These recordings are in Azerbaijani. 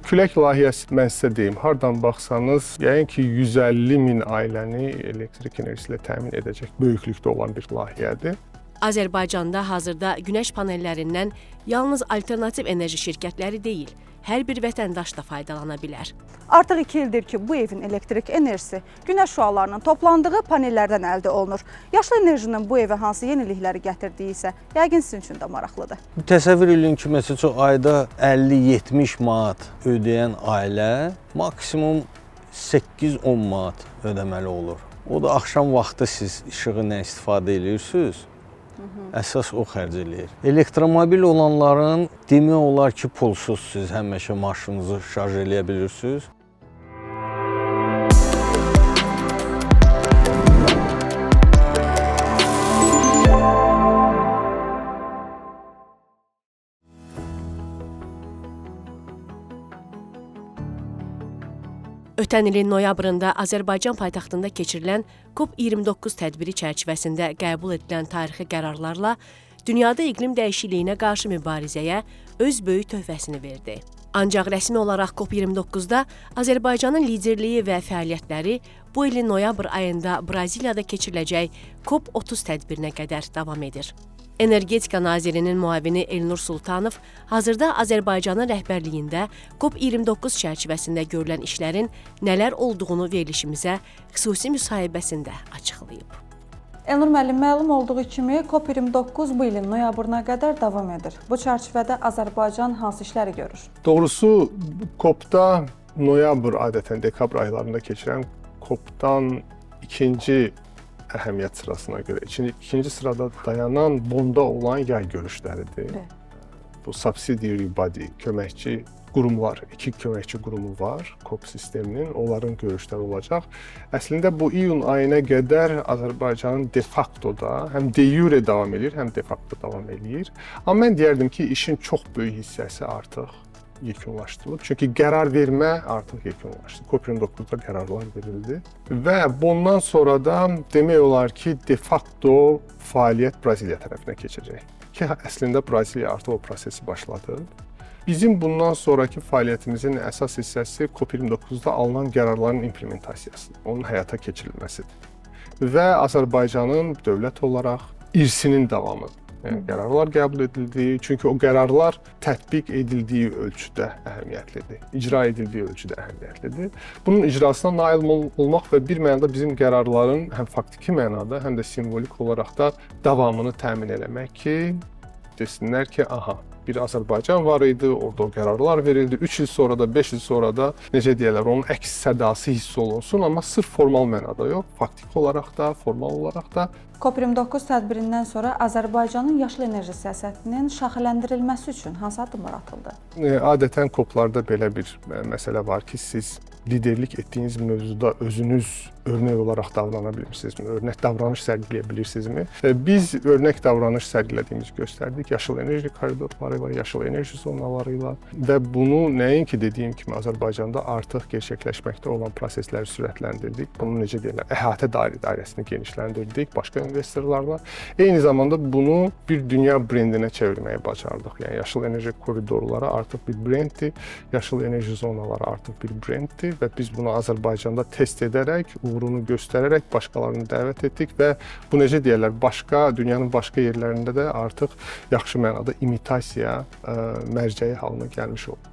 Külək layihəsi mən sizə deyim, hardan baxsanız, yəqin ki 150 min ailəni elektrik enerjisi ilə təmin edəcək böyüklükdə olan bir layihədir. Azərbaycanda hazırda günəş panellərindən yalnız alternativ enerji şirkətləri deyil, hər bir vətəndaş da faydalana bilər. Artıq 2 ildir ki, bu evin elektrik enerjisi günəş şüalarının toplandığı panellərdən əldə olunur. Yaşıl enerjinin bu evə hansı yenilikləri gətirdiyi isə yəqin sizin üçün də maraqlıdır. Təsəvvür edin ki, məsəl üçün ayda 50-70 manat ödəyən ailə maksimum 8-10 manat ödəməli olur. O da axşam vaxtı siz işığı nə istifadə edirsiniz? Əsas o xərc eləyir. Elektromobil olanların demək olar ki, pulsuz siz həmişə maşınınızı şarj eləyə bilirsiniz. Ötən ilin noyabrında Azərbaycan paytaxtında keçirilən COP29 tədbiri çərçivəsində qəbul edilən tarixi qərarlarla dünyada iqlim dəyişikliyinə qarşı mübarizəyə öz böyük töhfəsini verdi. Ancaq rəsmi olaraq COP29-da Azərbaycanın liderliyi və fəaliyyətləri bu ilin noyabr ayında Braziliyada keçiriləcək COP30 tədbirinə qədər davam edir. Energetika nazirinin müavini Elnur Sultanov hazırda Azərbaycanın rəhbərliyində COP29 çərçivəsində görülən işlərin nələr olduğunu verilişimizə xüsusi müsahibəsində açıqlayıb. Elnur müəllim, məlum olduğu kimi COP29 bu ilin noyabrına qədər davam edir. Bu çərçivədə Azərbaycan hansı işləri görür? Doğrusu COP-da noyabr adətən dekabr aylarında keçirən COP-dan ikinci əhəmiyyət sırasına görə ikinci sırada dayanan Bonda olan yay görüşləridir. Bu subsidiary body, köməkçi qurumlar, 2 köməkçi qurumu var COP sisteminin, onların görüşləri olacaq. Əslində bu iyun ayına qədər Azərbaycanın de facto da həm de jure davam edir, həm de facto davam edir. Amma mən deyərdim ki, işin çox böyük hissəsi artıq yekunlaşdırılıb. Çünki qərar vermə artıq yekunlaşdı. COP29-da qərarlar verildi və bundan sonra da demək olar ki, de facto fəaliyyət Braziliya tərəfinə keçəcək. Ki, əslində Braziliya artıq o prosesi başladı. Bizim bundan sonraki fəaliyyətimizin əsas hissəsi COP29-da alınan qərarların implementasiyası, onun həyata keçirilməsidir. Və Azərbaycanın dövlət olaraq irsinin davamı. Yəni, qərarlar qəbul edildi, çünki o qərarlar tətbiq edildiyi ölçüdə əhəmiyyətlidir, icra edildiyi ölçüdə əhəmiyyətlidir. Bunun icrasına nail olmaq və bir mənada bizim qərarların həm faktiki mənada, həm də simvolik olaraq da davamını təmin eləmək ki, desinlər ki, aha, bir Azərbaycan var idi, orada o qərarlar verildi. 3 il sonra da, 5 il sonra da, necə deyirlər, onun əks sədası hiss olunsun, amma sırf formal mənada yox, faktik olaraq da, formal olaraq da. COP29 tədbirindən sonra Azərbaycanın yaşıl enerji siyasətinin şaxələndirilməsi üçün hansı addımlar atıldı? Adətən COP-larda belə bir məsələ var ki, siz liderlik etdiyiniz mövzuda özünüz örnək olaraq davrana bilirsinizmi? Örnək davranış sərgiləyə bilirsinizmi? Biz örnək davranış sərgilədiyimizi göstərdik yaşıl enerji koridorları ilə, yaşıl enerji zonaları ilə və bunu nəinki dediyim kimi Azərbaycanda artıq gerçəkləşməkdə olan prosesləri sürətləndirdik. Bunu necə deyirlər, əhatə dairəsini genişləndirdik başqa investorlarla. Eyni zamanda bunu bir dünya brendinə çevirməyə bacardıq. Yəni yaşıl enerji koridorları artıq bir brenddir, yaşıl enerji zonaları artıq bir brenddir və biz bunu Azərbaycanda test edərək, uğurunu göstərərək başqalarını dəvət etdik və bu necə deyirlər, dünyanın başqa yerlərində də artıq yaxşı mənada imitasiya mərcəyi halına gəlmiş oldu.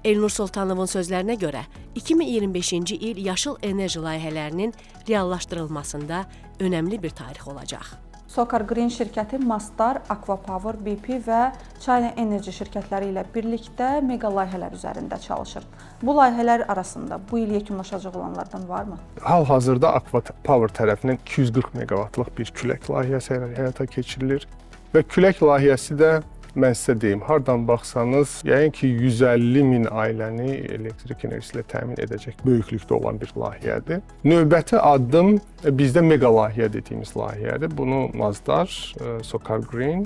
Elnur Sultanovun sözlərinə görə 2025-ci il yaşıl enerji layihələrinin reallaşdırılmasında önəmli bir tarix olacaq. Socar Green şirkəti Mastar, Aquapower, BP və China Energy şirkətləri ilə birlikdə mega layihələr üzərində çalışır. Bu layihələr arasında bu il yekunlaşacaq olanlardan varmı? Hal-hazırda Aquapower tərəfindən 240 meqavatlıq bir külək layihəsi həyata keçirilir və külək layihəsi də mən sizə deyim, hardan baxsanız, yəqin ki 150 min ailəni elektrik enerjisi ilə təmin edəcək böyüklükdə olan bir layihədir. Növbəti addım bizdə mega layihə dediyimiz layihədir. Bunu Mazdar, Socar Green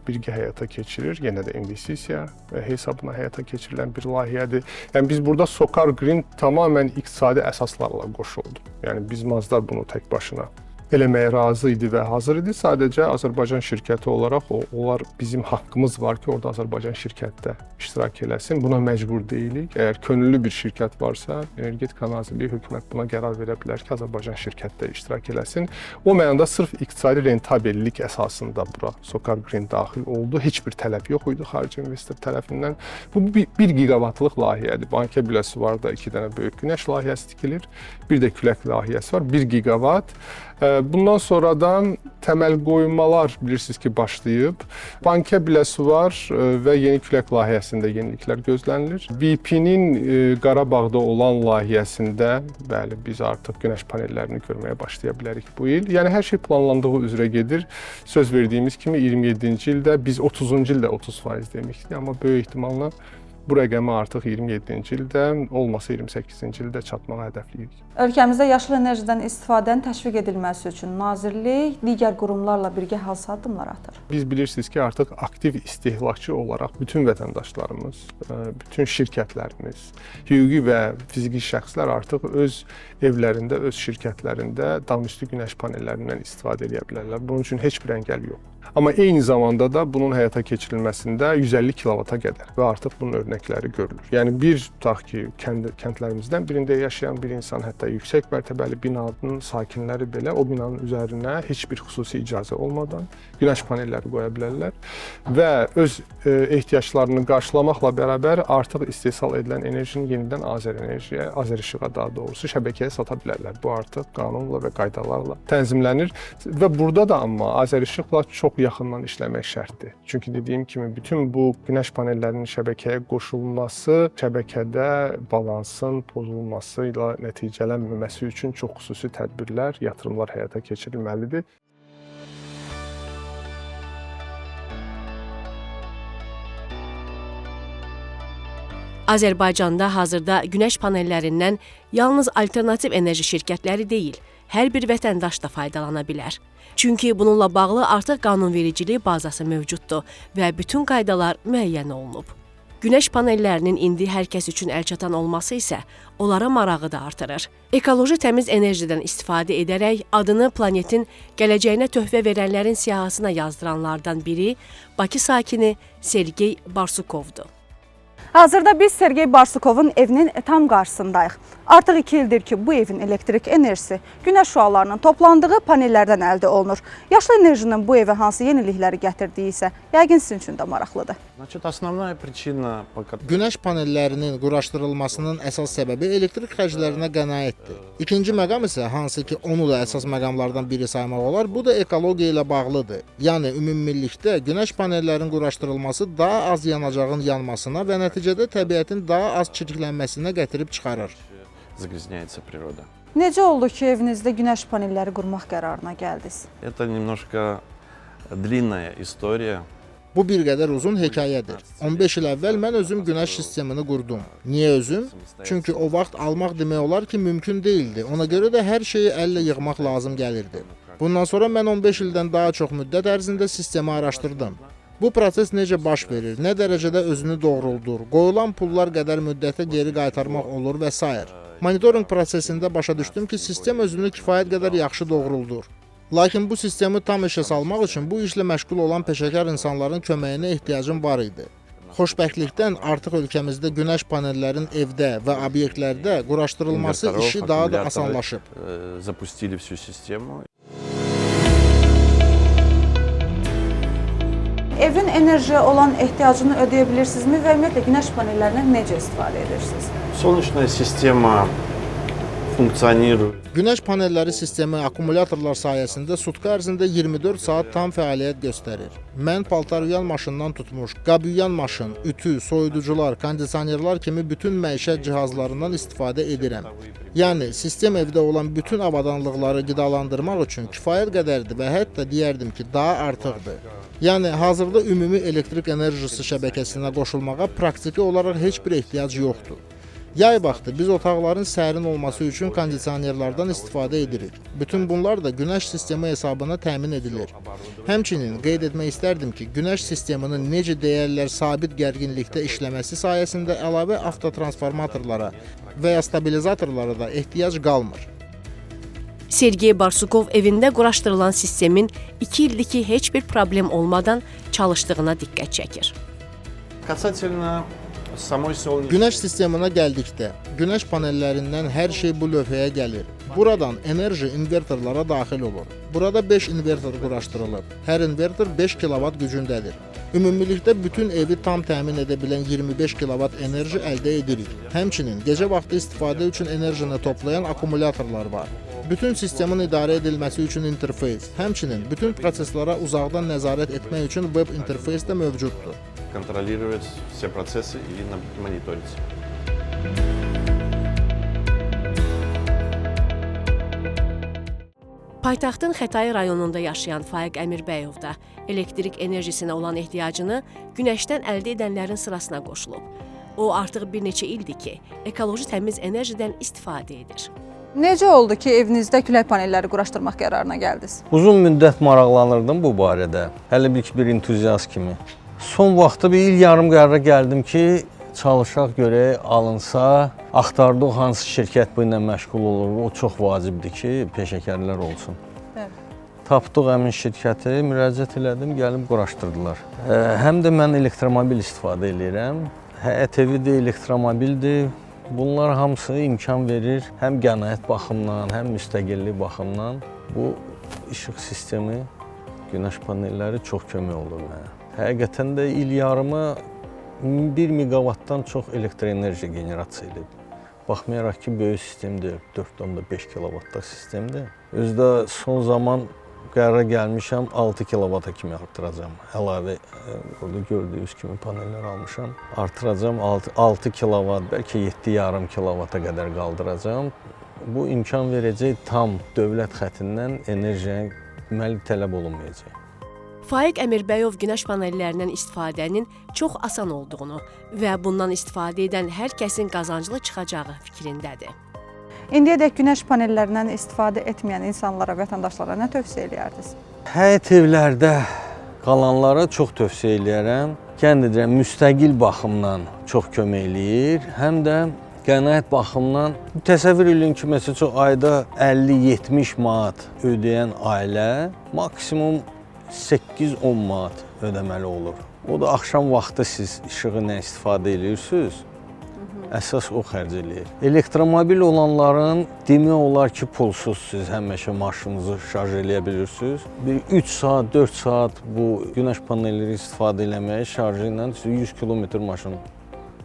birgə həyata keçirir. Yenə də investisiya hesabına həyata keçirilən bir layihədir. Yəni biz burada Socar Green tamamilə iqtisadi əsaslarla qoşuldu. Yəni biz Mazdar bunu tək başına eləməyə razı idi və hazır idi. Sadəcə Azərbaycan şirkəti olaraq onlar bizim haqqımız var ki, orada Azərbaycan şirkətdə iştirak eləsin. Buna məcbur deyilik. Əgər könüllü bir şirkət varsa, Energetika Nazirliyi, hökumət buna qərar verə bilər ki, Azərbaycan şirkətdə iştirak eləsin. O mənada sırf iqtisadi rentabellik əsasında bura Sokar Green daxil oldu. Heç bir tələb yox idi xarici investor tərəfindən. Bu 1 giqavatlıq layihədir. Bankə Biləsuvarda 2 dənə böyük günəş layihəsi tikilir. Bir də külək layihəsi var. 1 giqavat. Bundan sonradan təməl qoymalar bilirsiniz ki, başlayıb. Bankə Biləsuvar və Yeni Külək layihəsində yeniliklər gözlənilir. BP-nin Qarabağda olan layihəsində, bəli, biz artıq günəş panellərini görməyə başlaya bilərik bu il. Yəni hər şey planlandığı üzrə gedir. Söz verdiyimiz kimi 27-ci ildə biz 30-cu ildə 30% demişdik, amma böyük ehtimalla bu rəqəmə artıq 27-ci ildə, olmasa 28-ci ildə çatmağı hədəfləyirik. Ölkəmizdə yaşıl enerjidən istifadənin təşviq edilməsi üçün Nazirlik digər qurumlarla birgə hansı addımlar atır? Biz bilirsiniz ki, artıq aktiv istehlakçı olaraq bütün vətəndaşlarımız, bütün şirkətlərimiz, hüquqi və fiziki şəxslər artıq öz evlərində, öz şirkətlərində damüstü günəş panellərindən istifadə edə bilərlər. Bunun üçün heç bir əngəl yox. Amma eyni zamanda da bunun həyata keçirilməsində 150 kilovata qədər və artıq bunun örnəkləri görülür. Yəni tutaq ki, kəndlərimizdən birində yaşayan bir insan, hətta yüksək mərtəbəli binanın sakinləri belə o binanın üzərinə heç bir xüsusi icazə olmadan günəş panelləri qoya bilərlər və öz ehtiyaclarını qarşılamaqla bərabər artıq istehsal edilən enerjini yenidən Azərenerjiyə, Azəreşığa daha doğrusu şəbəkəyə sata bilərlər. Bu artıq qanunla və qaydalarla tənzimlənir və burada da amma Azəreşıqla çox yaxından işləmək şərtdir. Çünki dediyim kimi bütün bu günəş panellərinin şəbəkəyə qoşulması şəbəkədə balansın pozulması ilə nəticələnməməsi üçün çox xüsusi tədbirlər, yatırımlar həyata keçirilməlidir. Azərbaycanda hazırda günəş panellərindən yalnız alternativ enerji şirkətləri deyil, hər bir vətəndaş da faydalana bilər. Çünki bununla bağlı artıq qanunvericilik bazası mövcuddur və bütün qaydalar müəyyən olunub. Günəş panellərinin indi hər kəs üçün əlçatan olması isə onlara marağı da artırır. Ekoloji təmiz enerjidən istifadə edərək adını planetin gələcəyinə töhfə verənlərin siyahısına yazdıranlardan biri Bakı sakini Sergey Barsukovdur. Hazırda biz Sergey Barsukovun evinin tam qarşısındayıq. Artıq 2 ildir ki, bu evin elektrik enerjisi günəş şüalarının toplandığı panellərdən əldə olunur. Yaşlı enerjinin bu evə hansı yenilikləri gətirdiyi isə yəqin sizin üçün də maraqlıdır. Günəş panellərinin quraşdırılmasının əsas səbəbi elektrik xərclərinə qənaətdir. İkinci məqam isə, hansı ki, onu da əsas məqamlardan biri saymaq olar, bu da ekologiya ilə bağlıdır. Yəni, ümumilikdə günəş panellərinin quraşdırılması daha az yanacağın yanmasına və nəticədə təbiətin daha az çirklənməsinə gətirib çıxarır. Necə oldu ki, evinizdə günəş panelləri qurmaq qərarına gəldiniz? Bu bir qədər uzun hekayədir. 15 il əvvəl mən özüm günəş sistemini qurdum. Niyə özüm? Çünki o vaxt almaq demək olar ki, mümkün deyildi. Ona görə də hər şeyi əllə yığmaq lazım gəlirdi. Bundan sonra mən 15 ildən daha çox müddət ərzində sistemi araşdırdım. Bu proses necə baş verir, nə dərəcədə özünü doğruldur, qoyulan pullar qədər müddətə geri qaytarmaq olur və s. Monitorinq prosesində başa düşdüm ki, sistem özünü kifayət qədər yaxşı doğruldur. Lakin bu sistemi tam işə salmaq üçün bu işlə məşğul olan peşəkar insanların köməyinə ehtiyacım var idi. Xoşbəxtlikdən artıq ölkəmizdə günəş panellərin evdə və obyektlərdə quraşdırılması işi daha da asanlaşıb. Evin enerjiyə olan ehtiyacını ödəyə bilirsinizmi və ümumiyyətlə günəş panellərindən necə istifadə edirsiniz? Солнечная система функционирует. Günəş panelləri sistemi akkumulyatorlar sayəsində sutka ərzində 24 saat tam fəaliyyət göstərir. Mən paltar yuyan maşından tutmuş, qab yuyan maşın, ütü, soyuducular, kondisionerlər kimi bütün məişət cihazlarından istifadə edirəm. Yəni, sistem evdə olan bütün avadanlıqları qidalandırmaq üçün kifayət qədərdir və hətta deyərdim ki, daha artıqdır. Yəni, hazırda ümumi elektrik enerjisi şəbəkəsinə qoşulmağa praktiki olaraq heç bir ehtiyac yoxdur. Yay vaxtı biz otaqların sərin olması üçün kondisionerlərdən istifadə edirik. Bütün bunlar da günəş sistemi hesabına təmin edilir. Həmçinin qeyd etmək istərdim ki, günəş sisteminin necə deyərlər sabit gərginlikdə işləməsi sayəsində əlavə avtotransformatorlara və ya stabilizatorlara da ehtiyac qalmır. Sergey Barsukov evində quraşdırılan sistemin 2 ildir ki, heç bir problem olmadan çalışdığına diqqət çəkir. Касательно самой солнечной... Günəş sisteminə gəldikdə, günəş panellərindən hər şey bu lövhəyə gəlir. Buradan enerji invertorlara daxil olur. Burada 5 invertor quraşdırılıb. Hər invertor 5 kilovat gücündədir. Ümumilikdə bütün evi tam təmin edə bilən 25 kilovat enerji əldə edirik. Həmçinin gecə vaxtı istifadə üçün enerjini toplayan akkumulyatorlar var. Bütün sistemin idarə edilməsi üçün interfeys, həmçinin bütün proseslara uzaqdan nəzarət etmək üçün web interfeys də mövcuddur. Контролировать все процессы и мониторить. Paytaxtın Xətai rayonunda yaşayan Faiq Əmirbəyov da elektrik enerjisinə olan ehtiyacını günəşdən əldə edənlərin sırasına qoşulub. O artıq bir neçə ildir ki, ekoloji təmiz enerjidən istifadə edir. Necə oldu ki, evinizdə külək panelləri quraşdırmaq qərarına gəldiniz? Uzun müddət maraqlanırdım bu barədə. Hələ bir entuziast kimi. Son vaxtda bir il yarım qərara gəldim ki, çalışaq görək, alınsa, axtardıq hansı şirkət bu ilə məşğul olur. O çox vacibdir ki, peşəkarlar olsun. Evet. Tapdıq həmin şirkəti, müraciət elədim, gəlib quraşdırdılar. Həm də mən elektromobil istifadə edirəm. Həyət evidir, elektromobildir. Bunlar hamısı imkan verir, həm qənaət baxımından, həm müstəqillik baxımından. Bu işıq sistemi, günəş panelləri çox kömək olur mənə. Həqiqətən də il yarımı 1 megawattdan çox elektroenerji generasiya edib. Baxmayaraq ki, böyük sistemdir, 4.5 kilovatlık sistemdir. Özdə son zaman qərara gəlmişəm, 6 kilovata kimi artıracam. Əlavə, orada gördüyünüz kimi paneller almışam. Artıracam 6 kilovat, bəlkə 7,5 kilovata qədər qaldıracam. Bu imkan verəcək tam dövlət xəttindən enerjiyə deməli tələb olunmayacaq. Faiq Əmirbəyov günəş panellərindən istifadənin çox asan olduğunu və bundan istifadə edən hər kəsin qazanclı çıxacağı fikrindədir. İndiyədək günəş panellərindən istifadə etməyən insanlara, vətəndaşlara nə tövsiyə edərdiniz? Həyət evlərdə qalanlara çox tövsiyə eləyərəm. Kənd müstəqil baxımdan çox kömək eləyir, həm də qənaət baxımdan təsəvvür edin ki, məsələn, ayda 50-70 manat ödəyən ailə maksimum 8-10 manat ödəməli olur. O da axşam vaxtı siz işığı nə istifadə edirsiniz, əsas o xərc eləyir. Elektromobil olanların demək olar ki, pulsuz siz həmişə maşınınızı şarj eləyə bilirsiniz. Bir 3 saat, 4 saat bu günəş panelləri istifadə eləməyə şarjı ilə 100 kilometr maşın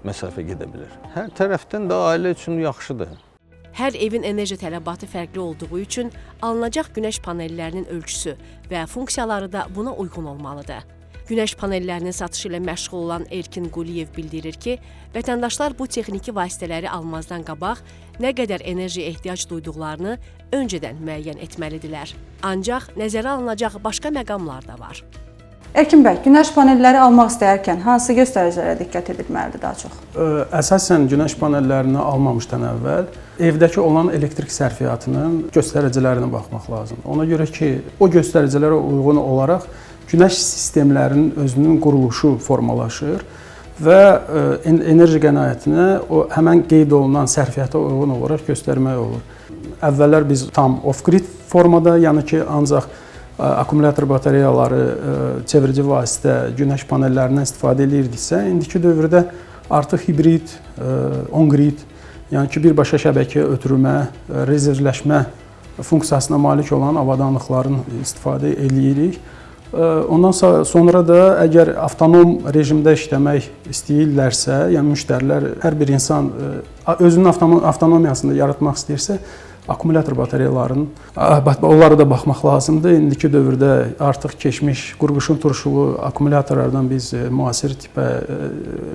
məsafə gedə bilir. Hər tərəfdən də ailə üçün yaxşıdır. Hər evin enerji tələbatı fərqli olduğu üçün alınacaq günəş panellərinin ölçüsü və funksiyaları da buna uyğun olmalıdır. Günəş panellərinin satışı ilə məşğul olan Erkin Quliyev bildirir ki, vətəndaşlar bu texniki vasitələri almazdan qabaq nə qədər enerjiyə ehtiyac duyduqlarını öncədən müəyyən etməlidirlər. Ancaq nəzərə alınacaq başqa məqamlar da var. Erkin bəy, günəş panelləri almaq istəyərkən hansı göstəricilərə diqqət edilməlidir daha çox? Əsasən günəş panellərini almamışdan əvvəl evdəki olan elektrik sərfiyyatının göstəricilərinə baxmaq lazımdır. Ona görə ki, o göstəricilərə uyğun olaraq günəş sistemlərinin özünün quruluşu formalaşır və enerji qənaətinə o həmən qeyd olunan sərfiyyata uyğun olaraq göstərmək olur. Əvvəllər biz tam off-grid formada, yəni ki, ancaq akkumulyator batareyaları, çevirici vasitə, günəş panellərindən istifadə edirdiksə, indiki dövrdə artıq hibrid, on-grid, yəni ki, birbaşa şəbəkəyə ötürmə, rezervləşmə funksiyasına malik olan avadanlıqların istifadə edirik. Ondan sonra da əgər avtonom rejimdə işləmək istəyirlərsə, yəni müştərilər, hər bir insan özünün avtonomiyasını yaratmaq istəyirsə, akkumulyator batareyaların, onlara da baxmaq lazımdır. İndiki dövrdə artıq keçmiş qurğuşun turşulu akkumulyatorlardan biz müasir tipə,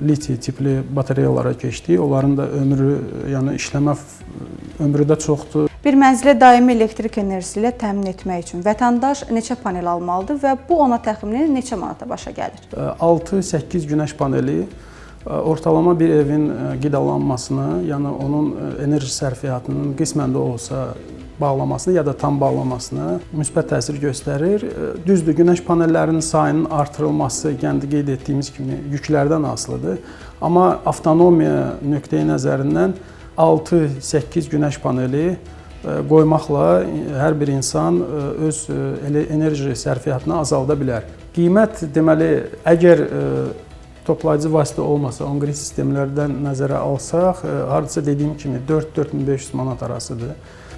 liti tipli batareyalara keçdik. Onların da ömrü, yəni işləmə ömrü də çoxdur. Bir mənzilə daimi elektrik enerjisi ilə təmin etmək üçün vətəndaş neçə panel almalıdır və bu ona təxminən neçə manata başa gəlir? 6-8 günəş paneli ortalama bir evin qidalanmasını, yəni onun enerji sərfiyyatının qismən də olsa bağlamasını ya da tam bağlamasına müsbət təsir göstərir. Düzdür, günəş panellərinin sayının artırılması, yəni qeyd etdiyimiz kimi yüklərdən asılıdır. Amma avtonomiya nöqteyi nəzərindən 6-8 günəş paneli qoymaqla hər bir insan öz enerji sərfiyyatını azalda bilər. Qiymət deməli, əgər toplayıcı vasitə olmasa, on-grid sistemlərdən nəzərə alsaq, hardasa dediyim kimi 4-4500 manat arasıdır.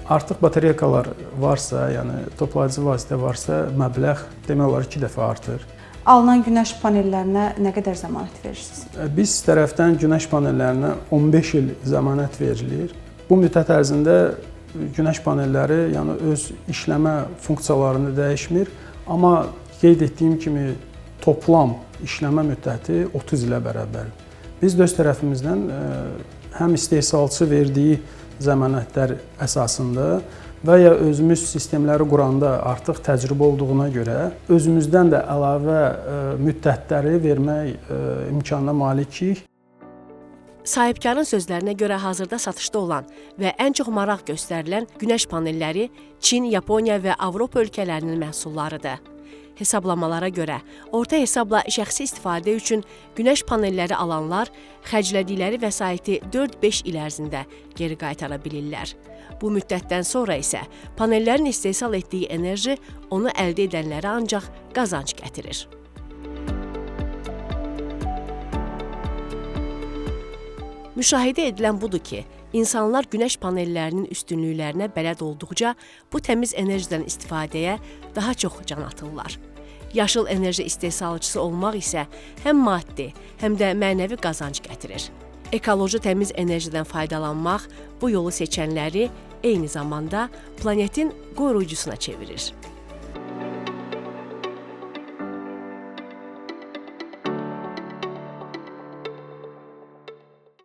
Artıq batareykalar varsa, yəni toplayıcı vasitə varsa, məbləğ demək olar 2 dəfə artır. Alınan günəş panellərinə nə qədər zəmanət verirsiniz? Biz tərəfdən günəş panellərinə 15 il zəmanət verilir. Bu müddət ərzində günəş panelləri yəni öz işləmə funksiyalarını dəyişmir, amma qeyd etdiyim kimi toplam işləmə müddəti 30 ilə bərabərdir. Biz də öz tərəfimizdən həm istehsalçı verdiyi zəmanətlər əsasında və ya özümüz sistemləri quranda artıq təcrübə olduğuna görə özümüzdən də əlavə müddətləri vermək imkanına malikik. Sahibkarın sözlərinə görə hazırda satışda olan və ən çox maraq göstərilən günəş panelləri Çin, Yaponiya və Avropa ölkələrinin məhsullarıdır. Hesablamalara görə, orta hesabla şəxsi istifadə üçün günəş panelləri alanlar xərclədikləri vəsaiti 4-5 il ərzində geri qaytara bilirlər. Bu müddətdən sonra isə panellərin istehsal etdiyi enerji onu əldə edənlərə ancaq qazanc gətirir. Müşahidə edilən budur ki, insanlar günəş panellərinin üstünlüklərinə bələd olduqca bu təmiz enerjidən istifadəyə daha çox can atırlar. Yaşıl enerji istehsalçısı olmaq isə həm maddi, həm də mənəvi qazanc gətirir. Ekoloji təmiz enerjidən faydalanmaq bu yolu seçənləri eyni zamanda planetin qoruyucusuna çevirir.